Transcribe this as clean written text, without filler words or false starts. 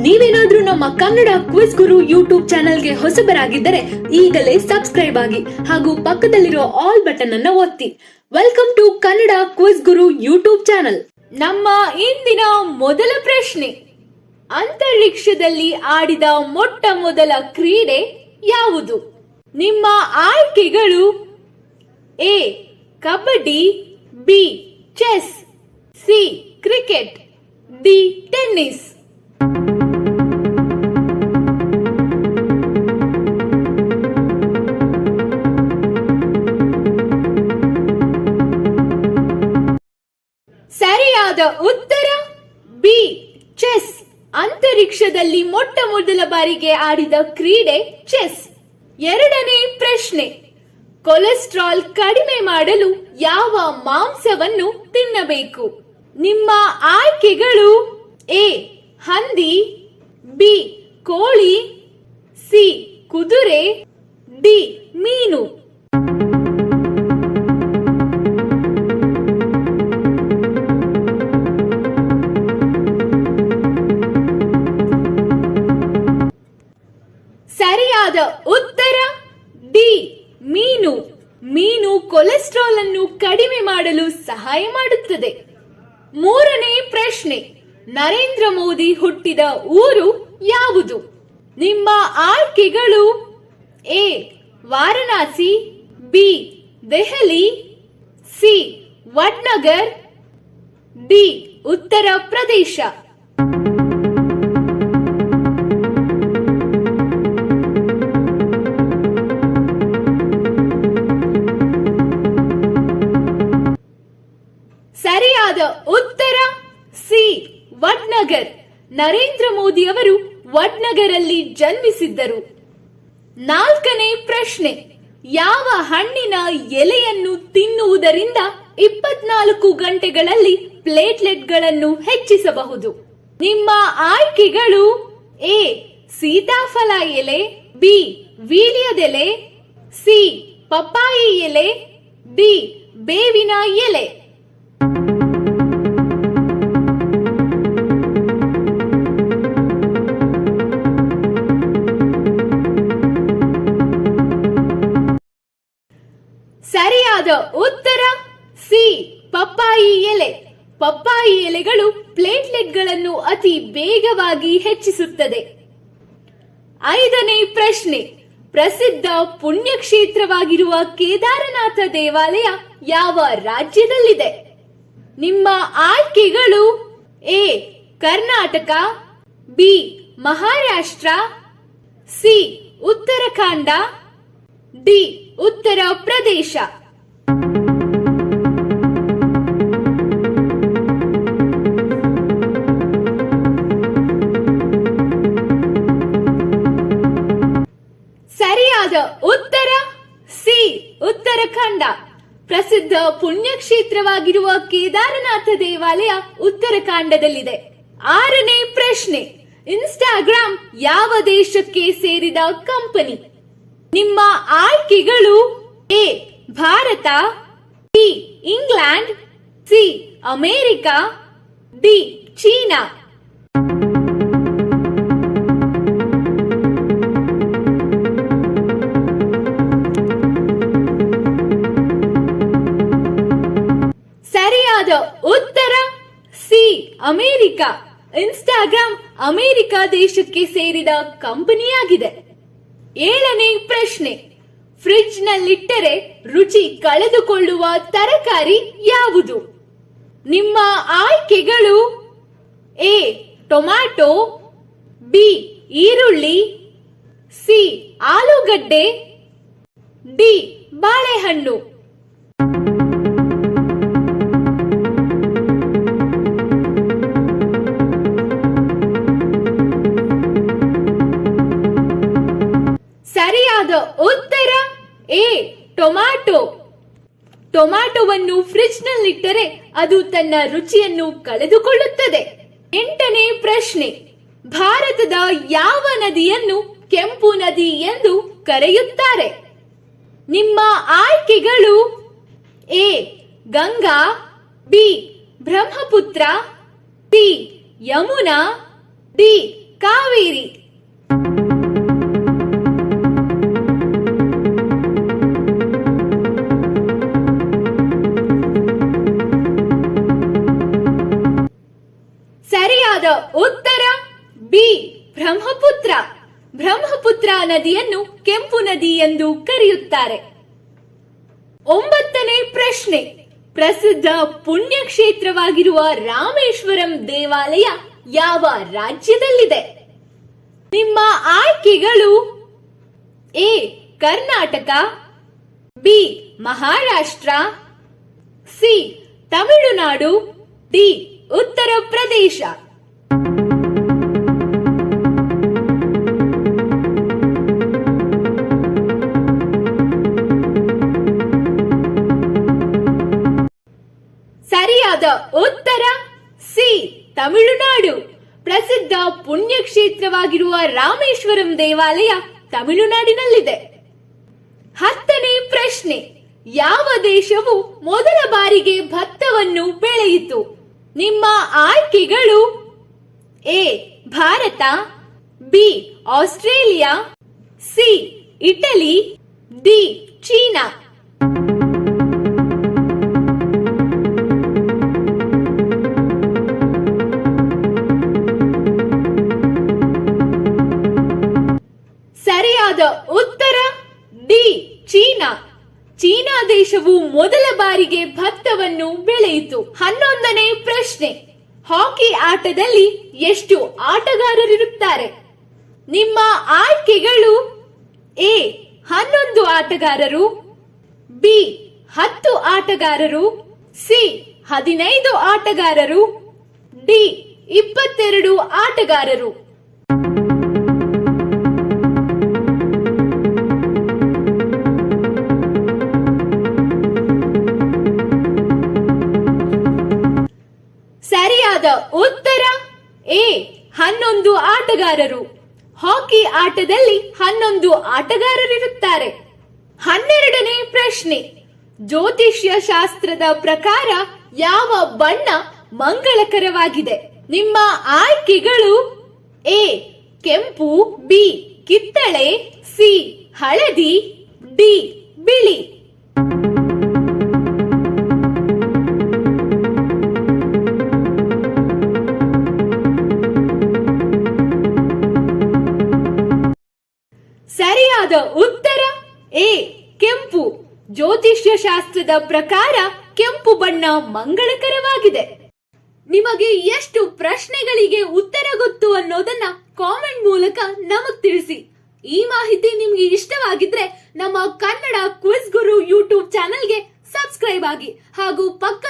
ನೀವೇನಾದ್ರೂ ನಮ್ಮ Kannada quiz Guru YouTube ಚಾನೆಲ್ಗೆ ಹೊಸಬರಾಗಿದ್ದರೆ ಈಗಲೇ ಸಬ್ಸ್ಕ್ರೈಬ್ ಆಗಿ ಹಾಗೂ ಪಕ್ಕದಲ್ಲಿರೋ ಆಲ್ ಬಟನ್ ಅನ್ನ ಒತ್ತಿ. Welcome to Kannada quiz Guru YouTube channel. ನಮ್ಮ ಇಂದಿನ ಮೊದಲ ಪ್ರಶ್ನೆ, ಅಂತರಿಕ್ಷದಲ್ಲಿ ಆಡಿದ ಮೊಟ್ಟ ಮೊದಲ ಕ್ರೀಡೆ ಯಾವುದು? ನಿಮ್ಮ ಆಯ್ಕೆಗಳು: A kabaddi, B chess, C cricket, D tennis. ಸರಿಯಾದ ಉತ್ತರ ಬಿ ಚೆಸ್. ಅಂತರಿಕ್ಷದಲ್ಲಿ ಮೊಟ್ಟ ಮೊದಲ ಬಾರಿಗೆ ಆಡಿದ ಕ್ರೀಡೆ ಚೆಸ್. ಎರಡನೇ ಪ್ರಶ್ನೆ, ಕೊಲೆಸ್ಟ್ರಾಲ್ ಕಡಿಮೆ ಮಾಡಲು ಯಾವ ಮಾಂಸವನ್ನು ತಿನ್ನಬೇಕು? ನಿಮ್ಮ ಆಯ್ಕೆಗಳು: ಎ ಹಂದಿ, ಬಿ ಕೋಳಿ, ಸಿ ಕುದುರೆ, ಡಿ ಮೀನು. ಸರಿಯಾದ ಉತ್ತರ ಡಿ ಮೀನು. ಮೀನು ಕೊಲೆಸ್ಟ್ರಾಲ್ ಅನ್ನು ಕಡಿಮೆ ಮಾಡಲು ಸಹಾಯ ಮಾಡುತ್ತದೆ. ಮೂರನೇ ಪ್ರಶ್ನೆ, ನರೇಂದ್ರ ಮೋದಿ ಹುಟ್ಟಿದ ಊರು ಯಾವುದು? ನಿಮ್ಮ ಆಯ್ಕೆಗಳು: A Varanasi, B Delhi, C Vadnagar, D Uttar Pradesh. ಸರಿಯಾದ ಉತ್ತರ ಸಿ ವಡ್ನಗರ್. ನರೇಂದ್ರ ಮೋದಿ ಅವರು ವಡ್ನಗರಲ್ಲಿ ಜನ್ಮಿಸಿದ್ದರು. ನಾಲ್ಕನೇ ಪ್ರಶ್ನೆ, ಯಾವ ಹಣ್ಣಿನ ಎಲೆಯನ್ನು ತಿನ್ನುವುದರಿಂದ 24 ಗಂಟೆಗಳಲ್ಲಿ ಪ್ಲೇಟ್ಲೆಟ್ಗಳನ್ನು ಹೆಚ್ಚಿಸಬಹುದು? ನಿಮ್ಮ ಆಯ್ಕೆಗಳು: ಎ ಸೀತಾಫಲ ಎಲೆ, ಬಿ ವೀಳ್ಯದೆಲೆ, ಸಿ ಪಪ್ಪಾಯಿ ಎಲೆ, ಡಿ ಬೇವಿನ ಎಲೆ. ಸರಿಯಾದ ಉತ್ತರ ಸಿ ಪಪ್ಪಾಯಿ ಎಲೆ. ಪಪ್ಪಾಯಿ ಎಲೆಗಳು ಪ್ಲೇಟ್ಲೆಟ್ಗಳನ್ನು ಅತಿ ಬೇಗವಾಗಿ ಹೆಚ್ಚಿಸುತ್ತದೆ. ಐದನೇ ಪ್ರಶ್ನೆ, ಪ್ರಸಿದ್ಧ ಪುಣ್ಯಕ್ಷೇತ್ರವಾಗಿರುವ ಕೇದಾರನಾಥ ದೇವಾಲಯ ಯಾವ ರಾಜ್ಯದಲ್ಲಿದೆ? ನಿಮ್ಮ ಆಯ್ಕೆಗಳು: A Karnataka, B Maharashtra, C Uttarakhand, D Uttar Pradesh. ಸರಿಯಾದ ಉತ್ತರ ಸಿ ಉತ್ತರಾಖಂಡ. ಪ್ರಸಿದ್ಧ ಪುಣ್ಯಕ್ಷೇತ್ರವಾಗಿರುವ ಕೇದಾರನಾಥ ದೇವಾಲಯ ಉತ್ತರಾಖಂಡದಲ್ಲಿದೆ. ಆರನೇ ಪ್ರಶ್ನೆ, ಇನ್ಸ್ಟಾಗ್ರಾಮ್ ಯಾವ ದೇಶಕ್ಕೆ ಸೇರಿದ ಕಂಪನಿ? ನಿಮ್ಮ ಆಯ್ಕೆಗಳು: A Bharat, B England, C America, D China. ಸರಿಯಾದ ಉತ್ತರ ಸಿ ಅಮೆರಿಕ. ಇನ್ಸ್ಟಾಗ್ರಾಮ್ ಅಮೆರಿಕ ದೇಶಕ್ಕೆ ಸೇರಿದ ಕಂಪನಿಯಾಗಿದೆ. ಏಳನೇ ಪ್ರಶ್ನೆ, ಫ್ರಿಡ್ಜ್ ನಲ್ಲಿಟ್ಟರೆ ರುಚಿ ಕಳೆದುಕೊಳ್ಳುವ ತರಕಾರಿ ಯಾವುದು? ನಿಮ್ಮ ಆಯ್ಕೆಗಳು: ಎ ಟೊಮ್ಯಾಟೊ, ಬಿ ಈರುಳ್ಳಿ, ಸಿ ಆಲೂಗಡ್ಡೆ, ಡಿ ಬಾಳೆಹಣ್ಣು. ಸರಿಯಾದ ಉತ್ತರ ಎ ಟೊಮ್ಯಾಟೊ. ಟೊಮ್ಯಾಟೊವನ್ನು ಫ್ರಿಡ್ಜ್ ನಲ್ಲಿಟ್ಟರೆ ಅದು ತನ್ನ ರುಚಿಯನ್ನು ಕಳೆದುಕೊಳ್ಳುತ್ತದೆ. ಎಂಟನೇ ಪ್ರಶ್ನೆ, ಭಾರತದ ಯಾವ ನದಿಯನ್ನು ಕೆಂಪು ನದಿ ಎಂದು ಕರೆಯುತ್ತಾರೆ? ನಿಮ್ಮ ಆಯ್ಕೆಗಳು: A Ganga, B Brahmaputra, C Yamuna, D Kaveri. ಸರಿಯಾದ ಉತ್ತರ ಬಿ ಬ್ರಹ್ಮಪುತ್ರ. ಬ್ರಹ್ಮಪುತ್ರ ನದಿಯನ್ನು ಕೆಂಪು ನದಿ ಎಂದು ಕರೆಯುತ್ತಾರೆ. 9ನೇ ಪ್ರಶ್ನೆ. ಪ್ರಸಿದ್ಧ ಪುಣ್ಯಕ್ಷೇತ್ರವಾಗಿರುವ ರಾಮೇಶ್ವರಂ ದೇವಾಲಯ ಯಾವ ರಾಜ್ಯದಲ್ಲಿದೆ? ನಿಮ್ಮ ಆಯ್ಕೆಗಳು: A Karnataka, B Maharashtra, C Tamil Nadu, D Uttar Pradesh. ಸರಿಯಾದ ಉತ್ತರ ಸಿ ತಮಿಳುನಾಡು. ಪ್ರಸಿದ್ಧ ಪುಣ್ಯಕ್ಷೇತ್ರವಾಗಿರುವ ರಾಮೇಶ್ವರಂ ದೇವಾಲಯ ತಮಿಳುನಾಡಿನಲ್ಲಿದೆ. 10ನೇ ಪ್ರಶ್ನೆ. ಯಾವ ದೇಶವು ಮೊದಲ ಬಾರಿಗೆ ಭತ್ತವನ್ನು ಬೆಳೆಯಿತು? ನಿಮ್ಮ ಆಯ್ಕೆಗಳು: A Bharat, B Australia, C Italy, D China. ಸರಿಯಾದ ಉತ್ತರ ಡಿ ಚೀನಾ. ಚೀನಾ ದೇಶವು ಮೊದಲ ಬಾರಿಗೆ ಭತ್ತವನ್ನು ಬೆಳೆಯಿತು. 11ನೇ ಪ್ರಶ್ನೆ. ಹಾಕಿ ಆಟದಲ್ಲಿ ಎಷ್ಟು ಆಟಗಾರರಿರುತ್ತಾರೆ? ನಿಮ್ಮ ಆಯ್ಕೆಗಳು: ಎ 11 ಆಟಗಾರರು, ಬಿ 10 ಆಟಗಾರರು, ಸಿ 15 ಆಟಗಾರರು, ಡಿ 22 ಆಟಗಾರರು. ಸರಿಯಾದ ಉತ್ತರ ಎ 11 ಆಟಗಾರರು. ಹಾಕಿ ಆಟದಲ್ಲಿ 11 ಆಟಗಾರರಿರುತ್ತಾರೆ. 12ನೇ ಪ್ರಶ್ನೆ. ಜ್ಯೋತಿಷ್ಯ ಶಾಸ್ತ್ರದ ಪ್ರಕಾರ ಯಾವ ಬಣ್ಣ ಮಂಗಳಕರವಾಗಿದೆ? ನಿಮ್ಮ ಆಯ್ಕೆಗಳು: ಎ ಕೆಂಪು, ಬಿ ಕಿತ್ತಳೆ, ಸಿ ಹಳದಿ, ಡಿ ಬಿಳಿ. ಸರಿಯಾದ ಉತ್ತರ ಎ ಕೆಂಪು. ಜ್ಯೋತಿಷ್ಯ ಶಾಸ್ತ್ರದ ಪ್ರಕಾರ ಕೆಂಪು ಬಣ್ಣ ಮಂಗಳಕರವಾಗಿದೆ. ನಿಮಗೆ ಎಷ್ಟು ಪ್ರಶ್ನೆಗಳಿಗೆ ಉತ್ತರ ಗೊತ್ತು ಅನ್ನೋದನ್ನ ಕಾಮೆಂಟ್ ಮೂಲಕ ನಮಗ್ ತಿಳಿಸಿ. ಈ ಮಾಹಿತಿ ನಿಮ್ಗೆ ಇಷ್ಟವಾಗಿದ್ರೆ ನಮ್ಮ ಕನ್ನಡ ಕ್ವಿಜ್ ಗುರು ಯೂಟ್ಯೂಬ್ ಚಾನೆಲ್ಗೆ ಸಬ್ಸ್ಕ್ರೈಬ್ ಆಗಿ ಹಾಗೂ ಪಕ್ಕದ